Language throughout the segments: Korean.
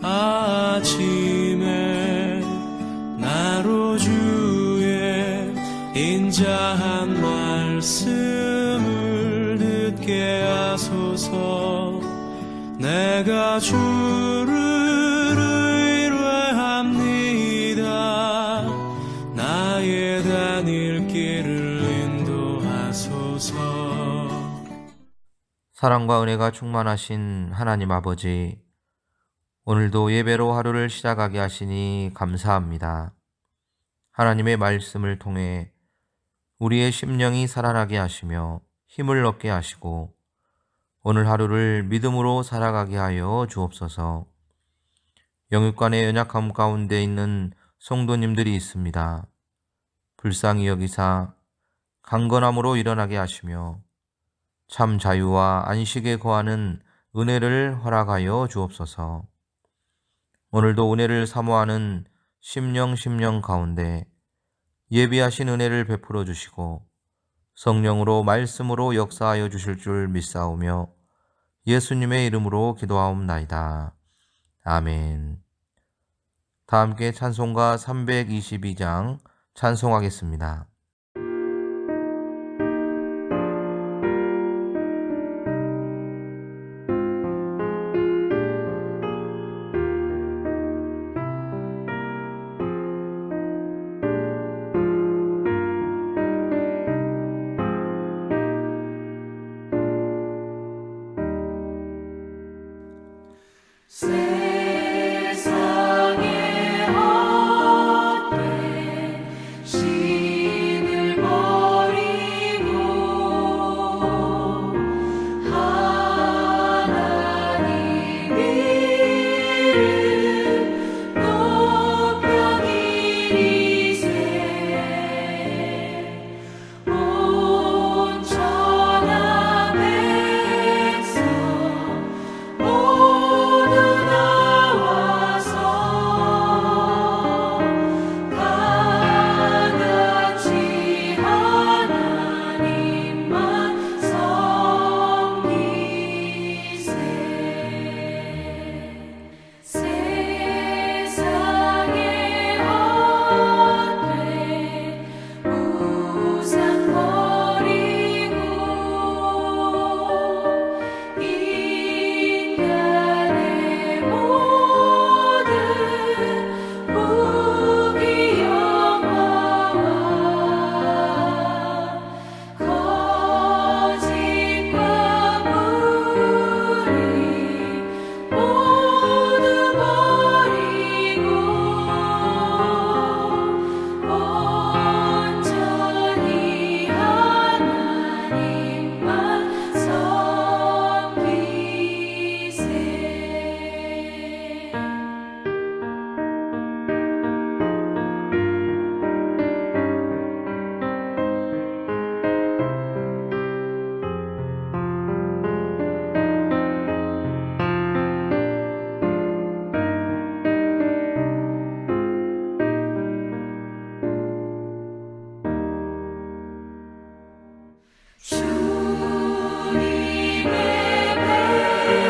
아침에 나로 주의 인자한 말씀을 듣게 하소서. 내가 주를 의뢰합니다. 나의 다닐 길을 인도하소서. 사랑과 은혜가 충만하신 하나님 아버지, 오늘도 예배로 하루를 시작하게 하시니 감사합니다. 하나님의 말씀을 통해 우리의 심령이 살아나게 하시며 힘을 얻게 하시고 오늘 하루를 믿음으로 살아가게 하여 주옵소서. 영육간의 연약함 가운데 있는 성도님들이 있습니다. 불쌍히 여기사 강건함으로 일어나게 하시며 참 자유와 안식에 거하는 은혜를 허락하여 주옵소서. 오늘도 은혜를 사모하는 심령 가운데 예비하신 은혜를 베풀어 주시고 성령으로 말씀으로 역사하여 주실 줄 믿사오며 예수님의 이름으로 기도하옵나이다. 아멘. 다 함께 찬송가 322장 찬송하겠습니다. 세상의 헛된 신을 버리고 하나님 이름 높여 기리세. 온 천하 백성 모두 나와서 다 같이 하나님만 섬기세. 세상의 헛된 우상 버리고 인간의 모든 부귀영화와 거짓과 불의 모두 버리고 온전히 하나님만 섬기세. 주님의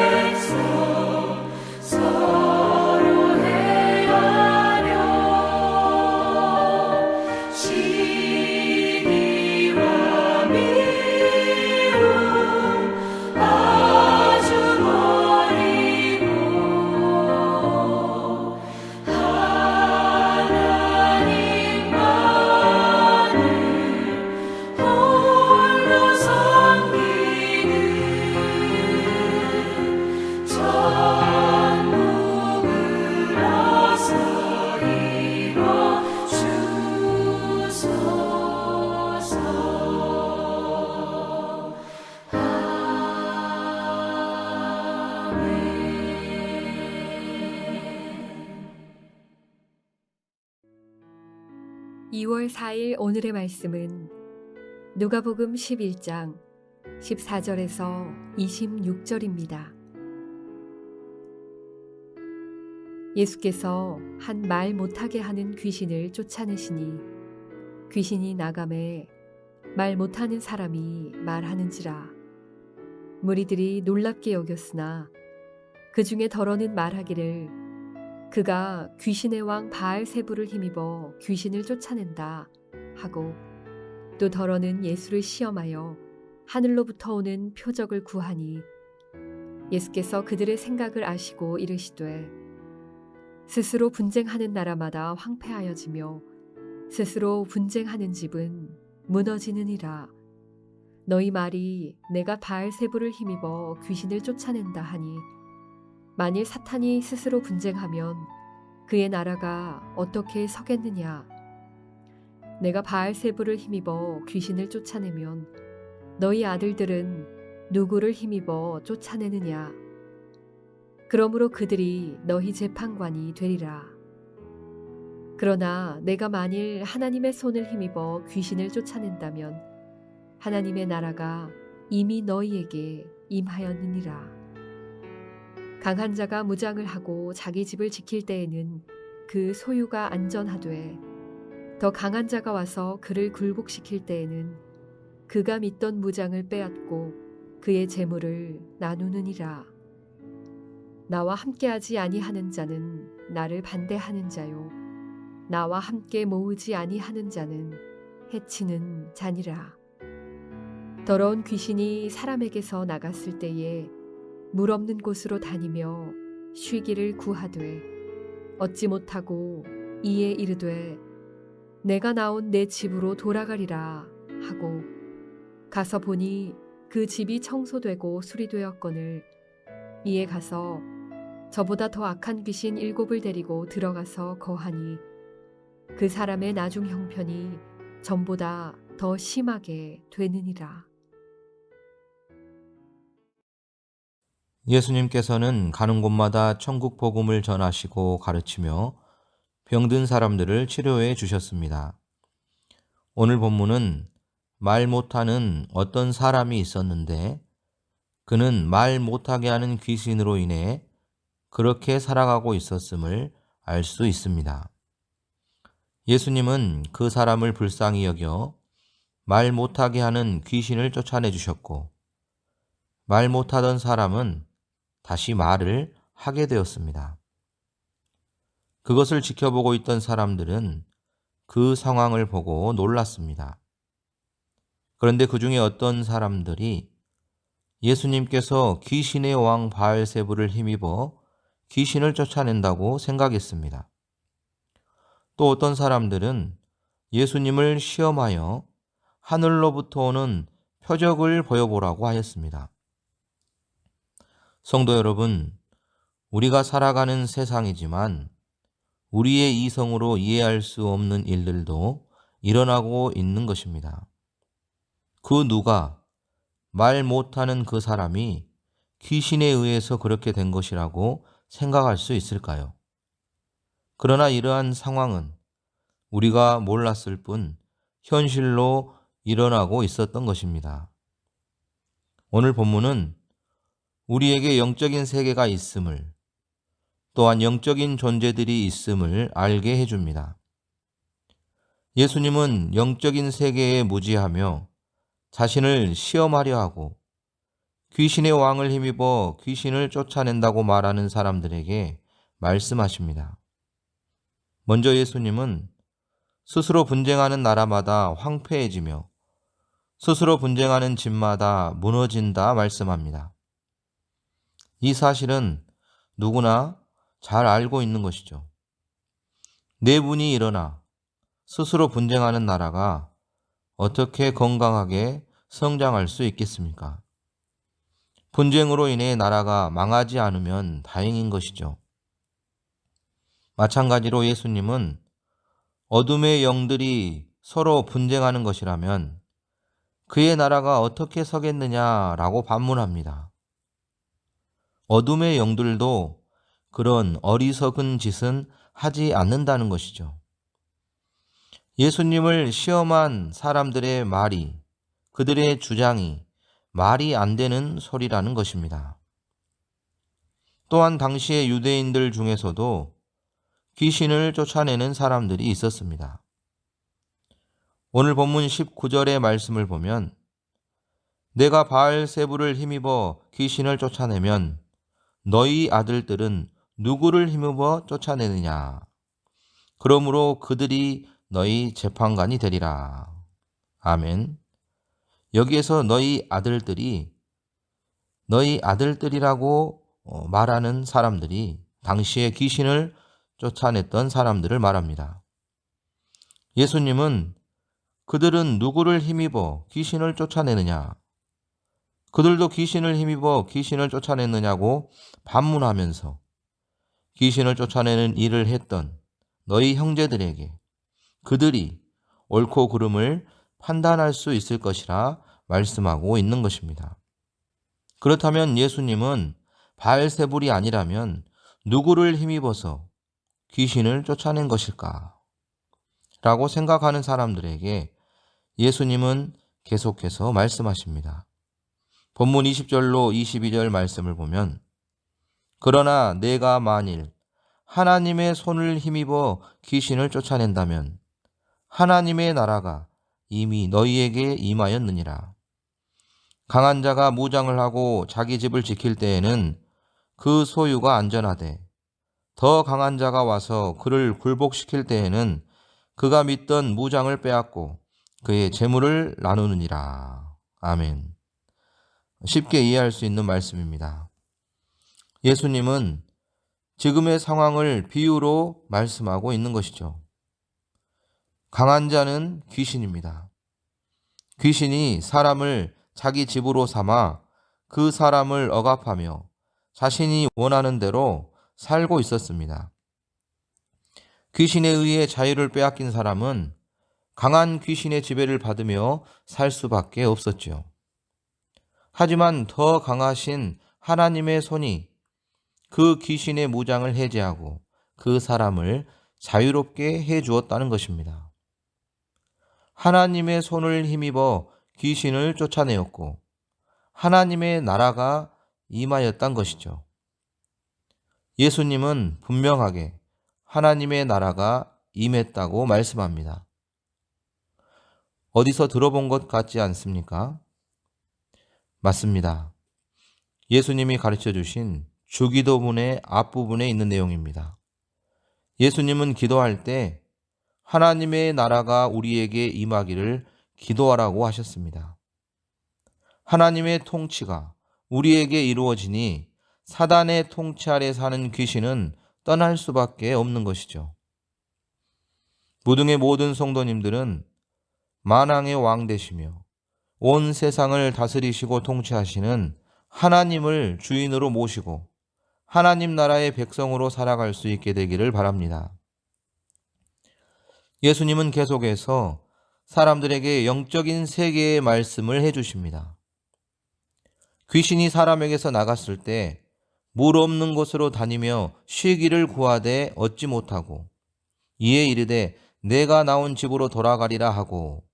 백성 서로 행하며 시기와 미움 아주 버리고 하나님만을 홀로 섬기는 천국을 어서 이뤄 주소서. 아멘. 2월 4일 오늘의 말씀은 누가복음 11장 14절에서 26절입니다. 예수께서 한 말 못하게 하는 귀신을 쫓아내시니 귀신이 나감에 말 못하는 사람이 말하는지라. 무리들이 놀랍게 여겼으나 그 중에 더러는 말하기를 그가 귀신의 왕 바알세불을 힘입어 귀신을 쫓아낸다 하고 또 더러는 예수를 시험하여 하늘로부터 오는 표적을 구하니 예수께서 그들의 생각을 아시고 이르시되 스스로 분쟁하는 나라마다 황폐하여지며 스스로 분쟁하는 집은 무너지느니라. 너희 말이 내가 바알세불을 힘입어 귀신을 쫓아낸다 하니 만일 사탄이 스스로 분쟁하면 그의 나라가 어떻게 서겠느냐. 내가 바알세불을 힘입어 귀신을 쫓아내면 너희 아들들은 누구를 힘입어 쫓아내느냐. 그러므로 그들이 너희 재판관이 되리라. 그러나 내가 만일 하나님의 손을 힘입어 귀신을 쫓아낸다면 하나님의 나라가 이미 너희에게 임하였느니라. 강한 자가 무장을 하고 자기 집을 지킬 때에는 그 소유가 안전하되 더 강한 자가 와서 그를 굴복시킬 때에는 그가 믿던 무장을 빼앗고 그의 재물을 나누느니라. 나와 함께하지 아니하는 자는 나를 반대하는 자요 나와 함께 모으지 아니하는 자는 해치는 자니라. 더러운 귀신이 사람에게서 나갔을 때에 물 없는 곳으로 다니며 쉬기를 구하되 얻지 못하고 이에 이르되 내가 나온 내 집으로 돌아가리라 하고 가서 보니 그 집이 청소되고 수리되었거늘 이에 가서 저보다 더 악한 귀신 7을 데리고 들어가서 거하니 그 사람의 나중 형편이 전보다 더 심하게 되느니라. 예수님께서는 가는 곳마다 천국 복음을 전하시고 가르치며 병든 사람들을 치료해 주셨습니다. 오늘 본문은 말 못하는 어떤 사람이 있었는데 그는 말 못하게 하는 귀신으로 인해 그렇게 살아가고 있었음을 알 수 있습니다. 예수님은 그 사람을 불쌍히 여겨 말 못하게 하는 귀신을 쫓아내 주셨고 말 못하던 사람은 다시 말을 하게 되었습니다. 그것을 지켜보고 있던 사람들은 그 상황을 보고 놀랐습니다. 그런데 그 중에 어떤 사람들이 예수님께서 귀신의 왕 바알세불을 힘입어 귀신을 쫓아낸다고 생각했습니다. 또 어떤 사람들은 예수님을 시험하여 하늘로부터 오는 표적을 보여보라고 하였습니다. 성도 여러분, 우리가 살아가는 세상이지만 우리의 이성으로 이해할 수 없는 일들도 일어나고 있는 것입니다. 그 누가 말 못하는 그 사람이 귀신에 의해서 그렇게 된 것이라고 생각할 수 있을까요? 그러나 이러한 상황은 우리가 몰랐을 뿐 현실로 일어나고 있었던 것입니다. 오늘 본문은 우리에게 영적인 세계가 있음을 또한 영적인 존재들이 있음을 알게 해줍니다. 예수님은 영적인 세계에 무지하며 자신을 시험하려 하고 귀신의 왕을 힘입어 귀신을 쫓아낸다고 말하는 사람들에게 말씀하십니다. 먼저 예수님은 스스로 분쟁하는 나라마다 황폐해지며 스스로 분쟁하는 집마다 무너진다 말씀합니다. 이 사실은 누구나 잘 알고 있는 것이죠. 내분이 일어나 스스로 분쟁하는 나라가 어떻게 건강하게 성장할 수 있겠습니까? 분쟁으로 인해 나라가 망하지 않으면 다행인 것이죠. 마찬가지로 예수님은 어둠의 영들이 서로 분쟁하는 것이라면 그의 나라가 어떻게 서겠느냐라고 반문합니다. 어둠의 영들도 그런 어리석은 짓은 하지 않는다는 것이죠. 예수님을 시험한 사람들의 말이, 그들의 주장이 말이 안 되는 소리라는 것입니다. 또한 당시의 유대인들 중에서도 귀신을 쫓아내는 사람들이 있었습니다. 오늘 본문 19절의 말씀을 보면 내가 바알세불을 힘입어 귀신을 쫓아내면 너희 아들들은 누구를 힘입어 쫓아내느냐? 그러므로 그들이 너희 재판관이 되리라. 아멘. 여기에서 너희 아들들이라고 말하는 사람들이 당시에 귀신을 쫓아냈던 사람들을 말합니다. 예수님은 그들은 누구를 힘입어 귀신을 쫓아내느냐? 그들도 귀신을 힘입어 귀신을 쫓아냈느냐고 반문하면서 귀신을 쫓아내는 일을 했던 너희 형제들에게 그들이 옳고 그름을 판단할 수 있을 것이라 말씀하고 있는 것입니다. 그렇다면 예수님은 바알세불이 아니라면 누구를 힘입어서 귀신을 쫓아낸 것일까? 라고 생각하는 사람들에게 예수님은 계속해서 말씀하십니다. 본문 20절로 22절 말씀을 보면 그러나 내가 만일 하나님의 손을 힘입어 귀신을 쫓아낸다면 하나님의 나라가 이미 너희에게 임하였느니라. 강한 자가 무장을 하고 자기 집을 지킬 때에는 그 소유가 안전하되 더 강한 자가 와서 그를 굴복시킬 때에는 그가 믿던 무장을 빼앗고 그의 재물을 나누느니라. 아멘. 쉽게 이해할 수 있는 말씀입니다. 예수님은 지금의 상황을 비유로 말씀하고 있는 것이죠. 강한 자는 귀신입니다. 귀신이 사람을 자기 집으로 삼아 그 사람을 억압하며 자신이 원하는 대로 살고 있었습니다. 귀신에 의해 자유를 빼앗긴 사람은 강한 귀신의 지배를 받으며 살 수밖에 없었죠. 하지만 더 강하신 하나님의 손이 그 귀신의 무장을 해제하고 그 사람을 자유롭게 해 주었다는 것입니다. 하나님의 손을 힘입어 귀신을 쫓아내었고 하나님의 나라가 임하였단 것이죠. 예수님은 분명하게 하나님의 나라가 임했다고 말씀합니다. 어디서 들어본 것 같지 않습니까? 맞습니다. 예수님이 가르쳐 주신 주기도문의 앞부분에 있는 내용입니다. 예수님은 기도할 때 하나님의 나라가 우리에게 임하기를 기도하라고 하셨습니다. 하나님의 통치가 우리에게 이루어지니 사단의 통치 아래 사는 귀신은 떠날 수밖에 없는 것이죠. 무등의 모든 성도님들은 만왕의 왕 되시며 온 세상을 다스리시고 통치하시는 하나님을 주인으로 모시고 하나님 나라의 백성으로 살아갈 수 있게 되기를 바랍니다. 예수님은 계속해서 사람들에게 영적인 세계의 말씀을 해주십니다. 귀신이 사람에게서 나갔을 때 물 없는 곳으로 다니며 쉬기를 구하되 얻지 못하고 이에 이르되 내가 나온 집으로 돌아가리라 하고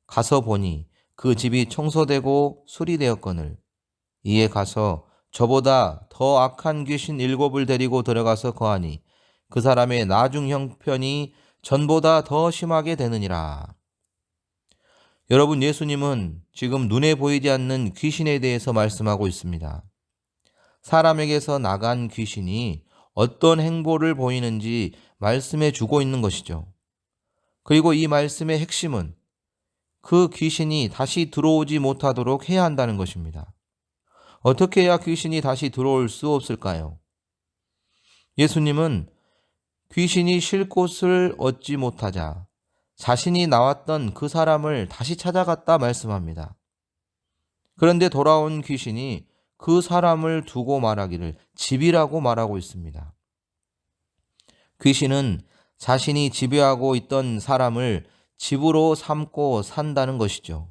가서 보니 그 집이 청소되고 수리되었거늘 이에 가서 저보다 더 악한 귀신 7을 데리고 들어가서 거하니 그 사람의 나중 형편이 전보다 더 심하게 되느니라. 여러분, 예수님은 지금 눈에 보이지 않는 귀신에 대해서 말씀하고 있습니다. 사람에게서 나간 귀신이 어떤 행보를 보이는지 말씀해 주고 있는 것이죠. 그리고 이 말씀의 핵심은 그 귀신이 다시 들어오지 못하도록 해야 한다는 것입니다. 어떻게 해야 귀신이 다시 들어올 수 없을까요? 예수님은 귀신이 쉴 곳을 얻지 못하자 자신이 나왔던 그 사람을 다시 찾아갔다 말씀합니다. 그런데 돌아온 귀신이 그 사람을 두고 말하기를 집이라고 말하고 있습니다. 귀신은 자신이 지배하고 있던 사람을 집으로 삼고 산다는 것이죠.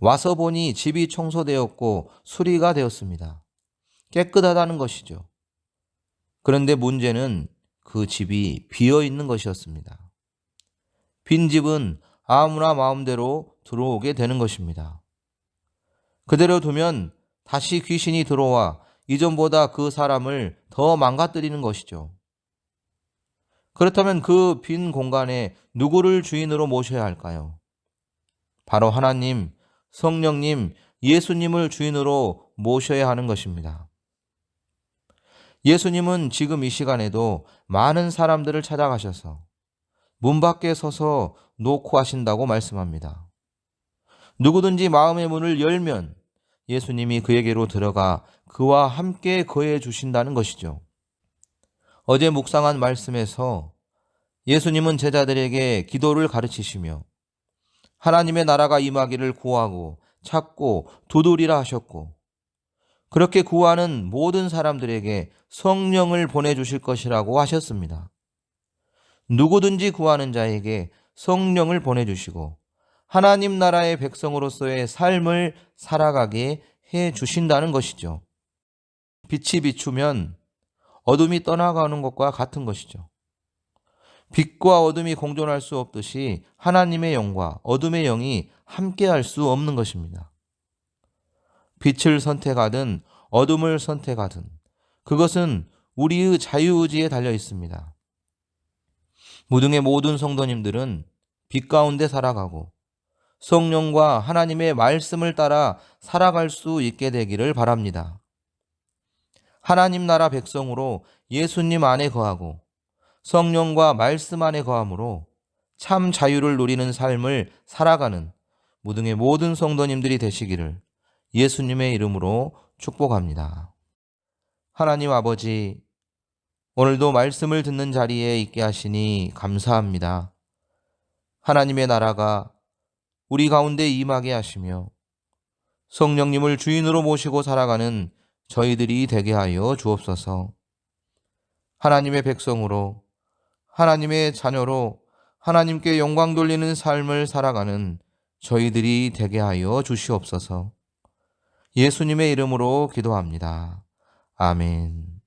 와서 보니 집이 청소되었고 수리가 되었습니다. 깨끗하다는 것이죠. 그런데 문제는 그 집이 비어 있는 것이었습니다. 빈 집은 아무나 마음대로 들어오게 되는 것입니다. 그대로 두면 다시 귀신이 들어와 이전보다 그 사람을 더 망가뜨리는 것이죠. 그렇다면 그 빈 공간에 누구를 주인으로 모셔야 할까요? 바로 하나님, 성령님, 예수님을 주인으로 모셔야 하는 것입니다. 예수님은 지금 이 시간에도 많은 사람들을 찾아가셔서 문 밖에 서서 노크하신다고 말씀합니다. 누구든지 마음의 문을 열면 예수님이 그에게로 들어가 그와 함께 거해 주신다는 것이죠. 어제 묵상한 말씀에서 예수님은 제자들에게 기도를 가르치시며 하나님의 나라가 임하기를 구하고 찾고 두드리라 하셨고, 그렇게 구하는 모든 사람들에게 성령을 보내주실 것이라고 하셨습니다. 누구든지 구하는 자에게 성령을 보내주시고 하나님 나라의 백성으로서의 삶을 살아가게 해 주신다는 것이죠. 빛이 비추면 어둠이 떠나가는 것과 같은 것이죠. 빛과 어둠이 공존할 수 없듯이 하나님의 영과 어둠의 영이 함께할 수 없는 것입니다. 빛을 선택하든 어둠을 선택하든 그것은 우리의 자유의지에 달려 있습니다. 무등의 모든 성도님들은 빛 가운데 살아가고 성령과 하나님의 말씀을 따라 살아갈 수 있게 되기를 바랍니다. 하나님 나라 백성으로 예수님 안에 거하고 성령과 말씀 안에 거함으로 참 자유를 누리는 삶을 살아가는 무등의 모든 성도님들이 되시기를 예수님의 이름으로 축복합니다. 하나님 아버지, 오늘도 말씀을 듣는 자리에 있게 하시니 감사합니다. 하나님의 나라가 우리 가운데 임하게 하시며 성령님을 주인으로 모시고 살아가는 저희들이 되게 하여 주옵소서. 하나님의 백성으로, 하나님의 자녀로 하나님께 영광 돌리는 삶을 살아가는 저희들이 되게 하여 주시옵소서. 예수님의 이름으로 기도합니다. 아멘.